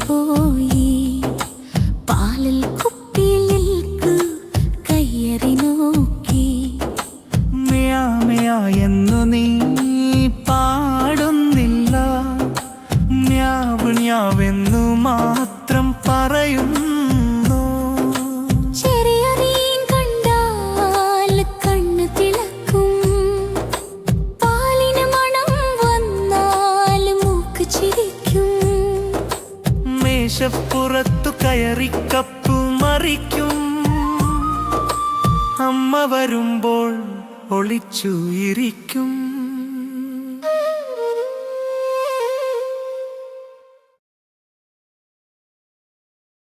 പോയി പാലിൽ കുപ്പിയിലേക്ക് കയ്യേറി നോക്കി. മിയാ മിയാ എന്നു നീ പാടുന്നില്ല, മ്യാവ് മ്യാവെന്നു മാത്രം പറയുന്നു. ചെറിയൊരീൻ കണ്ടാൽ കണ്ണ് തിളക്കും, പാലിന് മണം വന്നാൽ മൂക്ക് ചിരിക്കും. മേശപ്പുറത്തു കയറി കപ്പു മറിക്കും, അമ്മ വരുമ്പോൾ ഒളിച്ചു ഇരിക്കും.